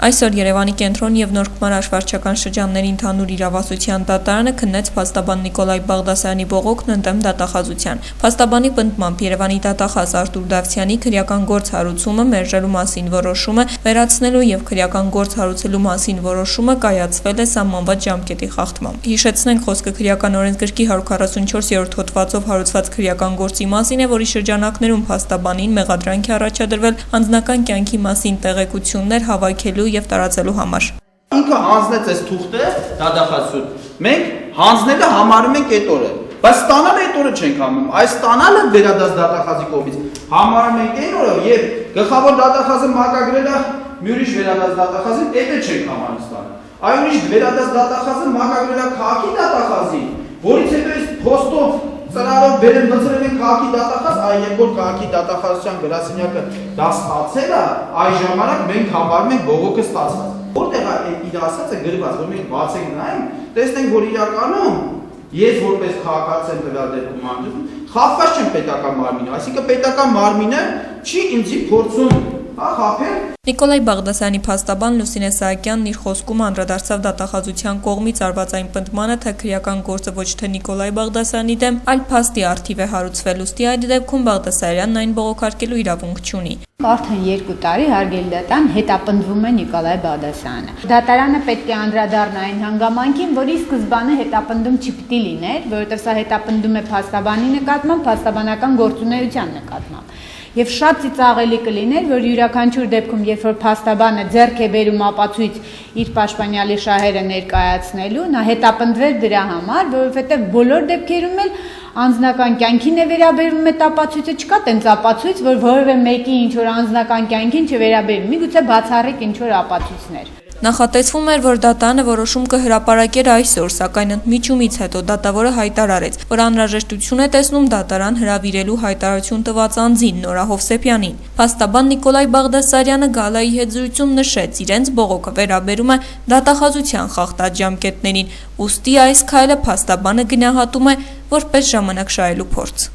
Այսօր Երևանի կենտրոն և Նոր Քմար վարչական շրջանների ընդհանուր իրավասության դատարանը քննեց փաստաբան Նիկոլայ Բաղդասարյանի բողոքն ընդդեմ դատախազության։ Փաստաբանի պնդմամբ Երևանի դատախազ Արտուր Դավթյանի քրեական գործ հարուցումը մերժելու մասին որոշումը վերացնելու և քրեական գործ հարուցելու մասին որոշումը կայացվել է սահմանված ժամկետի խախտմամբ։ Հիշեցնենք, խոսքը քրեական օրենսգրքի 144-րդ հոդվածով հարուցված քրեական գործի մասին է, որի շրջանակներում փաստաբանին մեղադրանք է առաջադրվել անձնական կյանքի մասին տեղեկություններ հավաքելու և տարածելու համար։ Ինքը հանձնեց այս թուղթե դատախազություն։ Մենք հանձնելը համարում ենք այդ օրը, բայց ստանալը այդ օրը չենք համարում։ Այս ստանալը վերադաս դատախազի կողմից համարում ենք այն օրը, եւ գլխավոր դատախազը մակագրել է Մյուրիշ վերադաս դատախազին, դա չենք համարում ստանալ։ Այո, ուրիշ վերադաս դատախազը մակագրել է քաղաքի դատախազին, որից հետո այս փոստով ծրարով բերեն մցրել են քաղաքի դատախազ, այ երբ որ քաղաքի դատախազության գրասենյակը դա ստացել է, այս ժամանակ մենք համարում ենք բողոքը ստացված։ Որտեղ է իր ասածը գրված, որ մենք բացենք նայենք, տեսնենք, որ իրականում ես որպես քաղաքացի եմ տվյալ դեպքում անդրում, խախտված չեմ պետական մարմինը, այսինքն պետական մարմինը չի ինձի փորձում խաբել։ Նիկոլայ Բաղդասարյանի փաստաբան Լուսինե Սահակյանն իր խոսքում անդրադարձավ դատախազության կողմից արված այն պնդմանը, թե քրեական գործը ոչ թե Նիկոլայ Բաղդասարյանի դեմ, այլ փաստի առթիվ է հարուցվել, ուստի այդ դեպքում Բաղդասարյանն այն բողոքարկելու իրավունք չունի։ Արդեն 2 տարի հարգելի դատան հետապնդվում է Նիկոլայ Բաղդասարյանը։ Դատարանը պետք է անդրադառնա այն հանգամանքին, որի սկզբանե հետապնդում չպիտի լիներ, որովհետև սա հետապնդում է փաստաբանի նկատմամբ, փաստաբանական գործունեության նկատմամբ։ Եվ շատ ծիծաղելի կլիներ, որ յուրաքանչյուր դեպքում, երբ որ փաստաբանը ձեռք է բերում ապացույց իր պաշտպանյալի շահերը ներկայացնելու, նա հետապնդվեր դրա համար, որովհետև բոլոր դեպքերում էլ անձնական կյանքին է վերաբերվում այդ ապացույցը, չկա տենց ապացույց, որ որևէ մեկի ինչ-որ անձնական կյանքին չվերաբերվի, միգուցե բացառիկ ինչ-որ ապացույցներ։ Նախատեսվում էր, որ դատարանը որոշում կհրապարակեր այսօր, սակայն ընդմիջումից հետո դատավորը հայտարարեց, որ անհրաժեշտություն է տեսնում դատարան հրավիրելու հայտարարություն տված անձին Նորա Հովսեփյանին։ Փաստաբան Նիկոլայ Բաղդասարյանը գալայի հետ զրույցում նշեց, իրենց բողոքը վերաբերում է դատախազության խախտած ժամկետներին, ուստի այս քայլը փաստաբանը գնահատում է որպես ժամանակ շահելու փորձ։